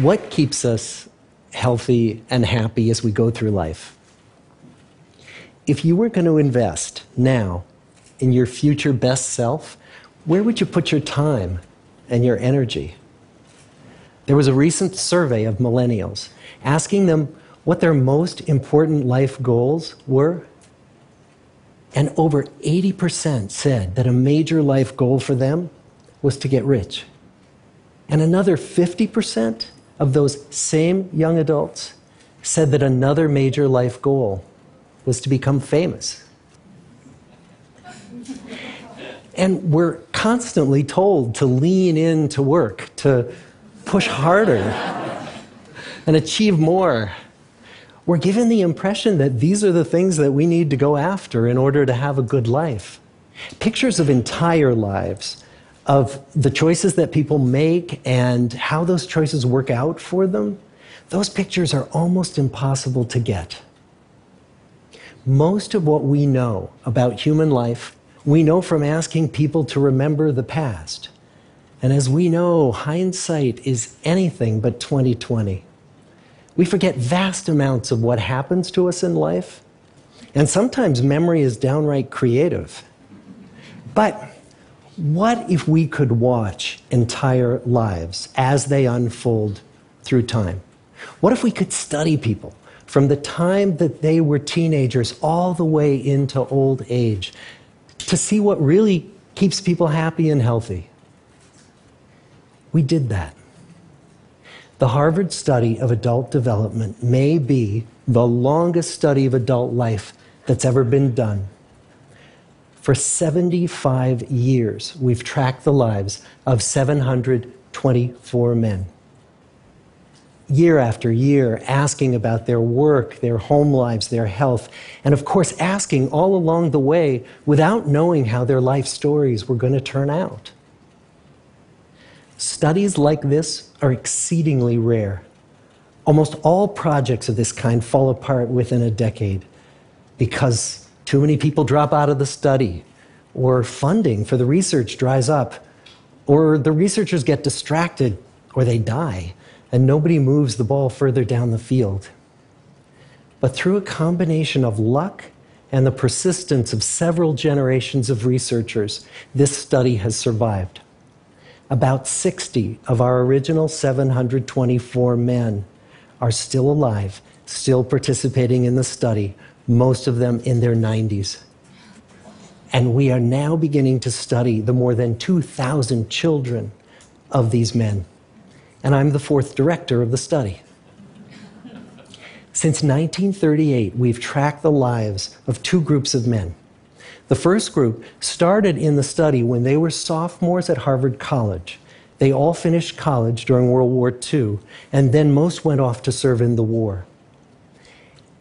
What keeps us healthy and happy as we go through life? If you were going to invest now in your future best self, where would you put your time and your energy? There was a recent survey of millennials asking them what their most important life goals were. And over 80% said that a major life goal for them was to get rich. And another 50% of those same young adults said that another major life goal was to become famous. And we're constantly told to lean into work, to push harder and achieve more. We're given the impression that these are the things that we need to go after in order to have a good life. Pictures of entire lives, of the choices that people make and how those choices work out for them, those pictures are almost impossible to get. Most of what we know about human life, we know from asking people to remember the past. And as we know, hindsight is anything but 20/20. We forget vast amounts of what happens to us in life, and sometimes memory is downright creative. But what if we could watch entire lives as they unfold through time? What if we could study people from the time that they were teenagers all the way into old age to see what really keeps people happy and healthy? We did that. The Harvard study of adult development may be the longest study of adult life that's ever been done. For 75 years, we've tracked the lives of 724 men. Year after year, asking about their work, their home lives, their health, and of course, asking all along the way without knowing how their life stories were going to turn out. Studies like this are exceedingly rare. Almost all projects of this kind fall apart within a decade because too many people drop out of the study, or funding for the research dries up, or the researchers get distracted, or they die, and nobody moves the ball further down the field. But through a combination of luck and the persistence of several generations of researchers, this study has survived. About 60 of our original 724 men are still alive, still participating in the study, most of them in their 90s. And we are now beginning to study the more than 2,000 children of these men. And I'm the fourth director of the study. Since 1938, we've tracked the lives of two groups of men. The first group started in the study when they were sophomores at Harvard College. They all finished college during World War II, and then most went off to serve in the war.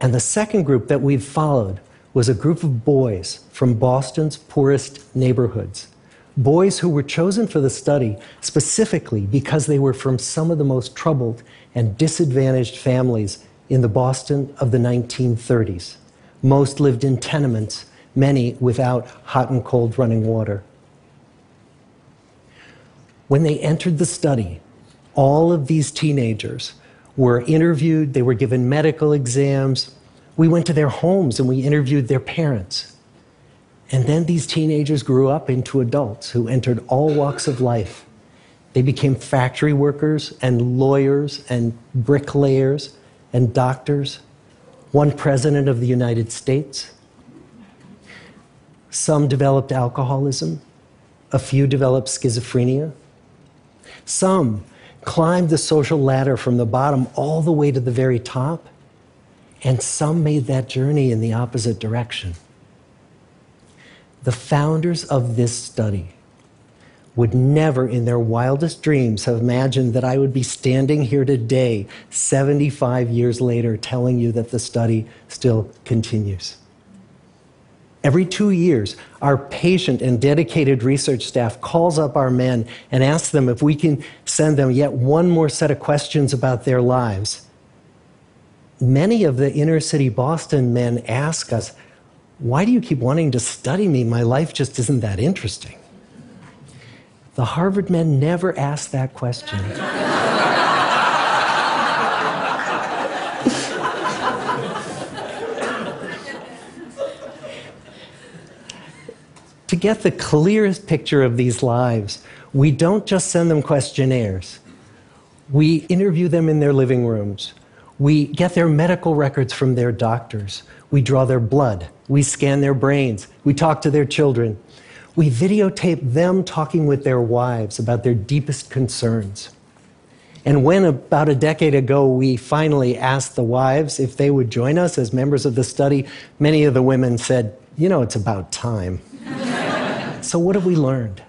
And the second group that we've followed was a group of boys from Boston's poorest neighborhoods. Boys who were chosen for the study specifically because they were from some of the most troubled and disadvantaged families in the Boston of the 1930s. Most lived in tenements, many without hot and cold running water. When they entered the study, all of these teenagers were interviewed, they were given medical exams. We went to their homes and we interviewed their parents. And then these teenagers grew up into adults who entered all walks of life. They became factory workers and lawyers and bricklayers and doctors, one president of the United States. Some developed alcoholism, a few developed schizophrenia. Some climbed the social ladder from the bottom all the way to the very top, and some made that journey in the opposite direction. The founders of this study would never in their wildest dreams have imagined that I would be standing here today, 75 years later, telling you that the study still continues. Every 2 years, our patient and dedicated research staff calls up our men and asks them if we can send them yet one more set of questions about their lives. Many of the inner city Boston men ask us, "Why do you keep wanting to study me? My life just isn't that interesting." The Harvard men never asked that question. get the clearest picture of these lives, we don't just send them questionnaires. We interview them in their living rooms. We get their medical records from their doctors. We draw their blood. We scan their brains. We talk to their children. We videotape them talking with their wives about their deepest concerns. And when, about a decade ago, we finally asked the wives if they would join us as members of the study, many of the women said, "You know, it's about time." So what have we learned?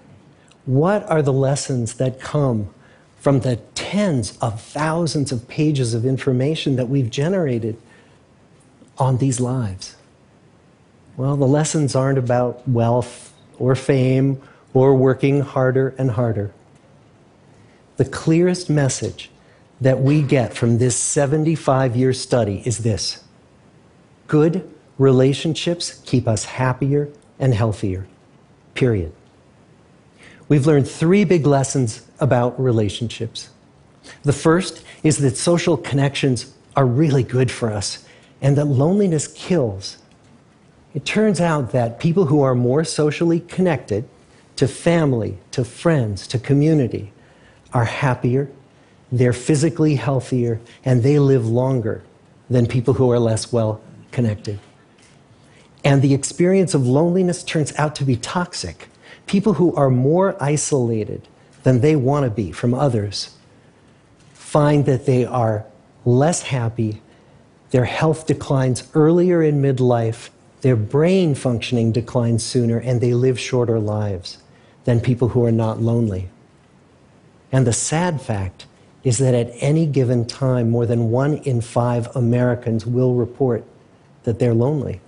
What are the lessons that come from the tens of thousands of pages of information that we've generated on these lives? Well, the lessons aren't about wealth or fame or working harder and harder. The clearest message that we get from this 75-year study is this: good relationships keep us happier and healthier, period. We've learned 3 big lessons about relationships. The first is that social connections are really good for us and that loneliness kills. It turns out that people who are more socially connected to family, to friends, to community are happier, they're physically healthier, and they live longer than people who are less well connected. And the experience of loneliness turns out to be toxic. People who are more isolated than they want to be from others find that they are less happy, their health declines earlier in midlife, their brain functioning declines sooner, and they live shorter lives than people who are not lonely. And the sad fact is that at any given time, more than 1 in 5 Americans will report that they're lonely.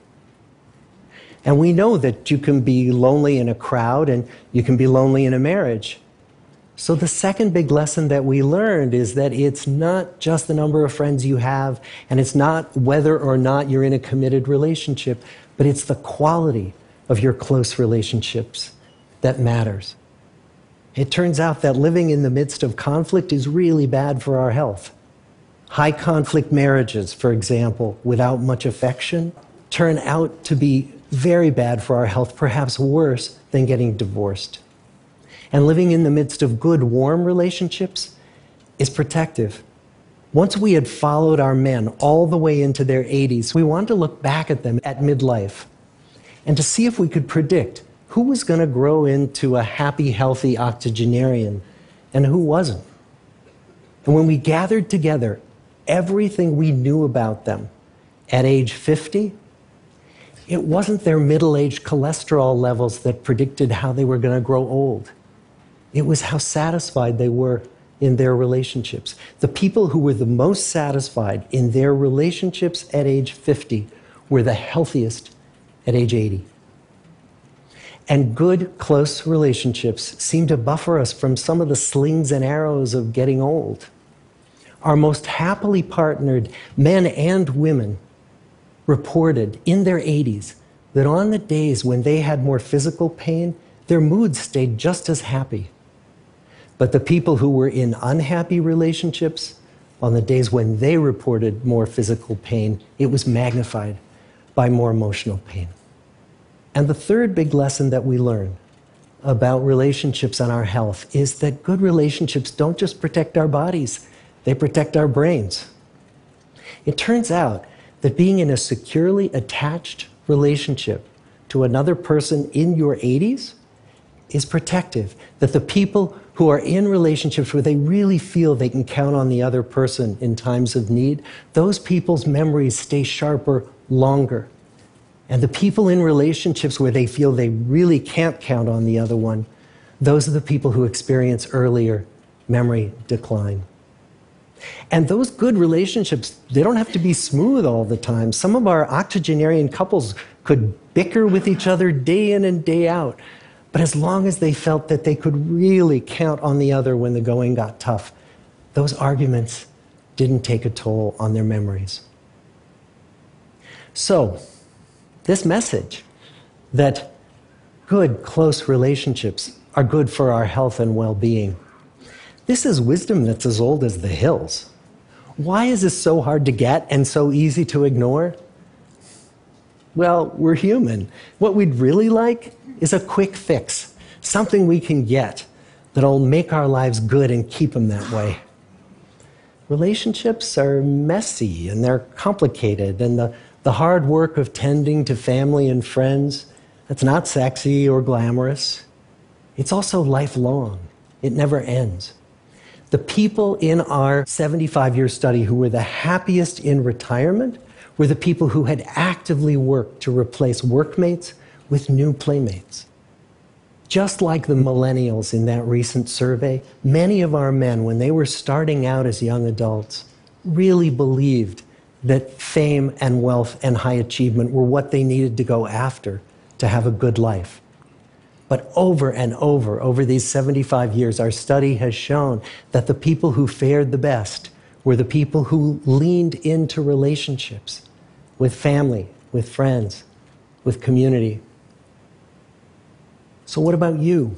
And we know that you can be lonely in a crowd and you can be lonely in a marriage. So the second big lesson that we learned is that it's not just the number of friends you have, and it's not whether or not you're in a committed relationship, but it's the quality of your close relationships that matters. It turns out that living in the midst of conflict is really bad for our health. High conflict marriages, for example, without much affection, turn out to be very bad for our health, perhaps worse than getting divorced. And living in the midst of good, warm relationships is protective. Once we had followed our men all the way into their 80s, we wanted to look back at them at midlife and to see if we could predict who was going to grow into a happy, healthy octogenarian and who wasn't. And when we gathered together everything we knew about them at age 50, it wasn't their middle-aged cholesterol levels that predicted how they were going to grow old. It was how satisfied they were in their relationships. The people who were the most satisfied in their relationships at age 50 were the healthiest at age 80. And good, close relationships seem to buffer us from some of the slings and arrows of getting old. Our most happily partnered men and women reported in their 80s that on the days when they had more physical pain, their moods stayed just as happy. But the people who were in unhappy relationships, on the days when they reported more physical pain, it was magnified by more emotional pain. And the third big lesson that we learn about relationships and our health is that good relationships don't just protect our bodies, they protect our brains. It turns out that being in a securely attached relationship to another person in your 80s is protective. That the people who are in relationships where they really feel they can count on the other person in times of need, those people's memories stay sharper longer. And the people in relationships where they feel they really can't count on the other one, those are the people who experience earlier memory decline. And those good relationships, they don't have to be smooth all the time. Some of our octogenarian couples could bicker with each other day in and day out. But as long as they felt that they could really count on the other when the going got tough, those arguments didn't take a toll on their memories. So, this message that good, close relationships are good for our health and well-being, this is wisdom that's as old as the hills. Why is this so hard to get and so easy to ignore? Well, we're human. What we'd really like is a quick fix, something we can get that'll make our lives good and keep them that way. Relationships are messy and they're complicated, and the hard work of tending to family and friends, that's not sexy or glamorous. It's also lifelong. It never ends. The people in our 75-year study who were the happiest in retirement were the people who had actively worked to replace workmates with new playmates. Just like the millennials in that recent survey, many of our men, when they were starting out as young adults, really believed that fame and wealth and high achievement were what they needed to go after to have a good life. But over and over these 75 years, our study has shown that the people who fared the best were the people who leaned into relationships with family, with friends, with community. So what about you?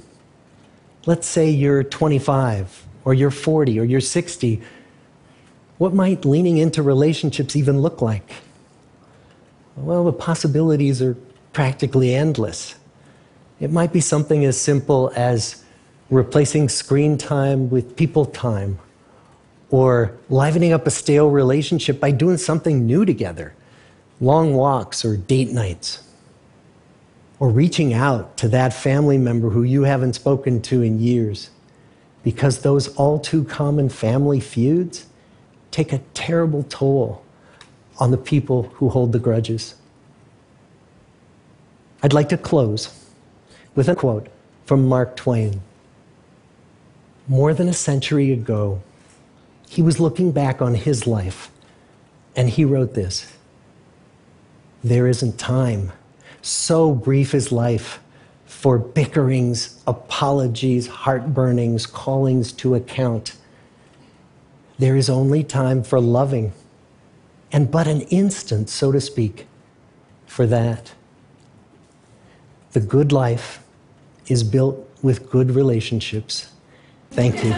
Let's say you're 25, or you're 40, or you're 60. What might leaning into relationships even look like? Well, the possibilities are practically endless. It might be something as simple as replacing screen time with people time, or livening up a stale relationship by doing something new together, long walks or date nights, or reaching out to that family member who you haven't spoken to in years, because those all too common family feuds take a terrible toll on the people who hold the grudges. I'd like to close with a quote from Mark Twain. More than a century ago, he was looking back on his life, and he wrote this: "There isn't time. So brief is life for bickerings, apologies, heartburnings, callings to account. There is only time for loving, and but an instant, so to speak, for that. The good life is built with good relationships." Thank you.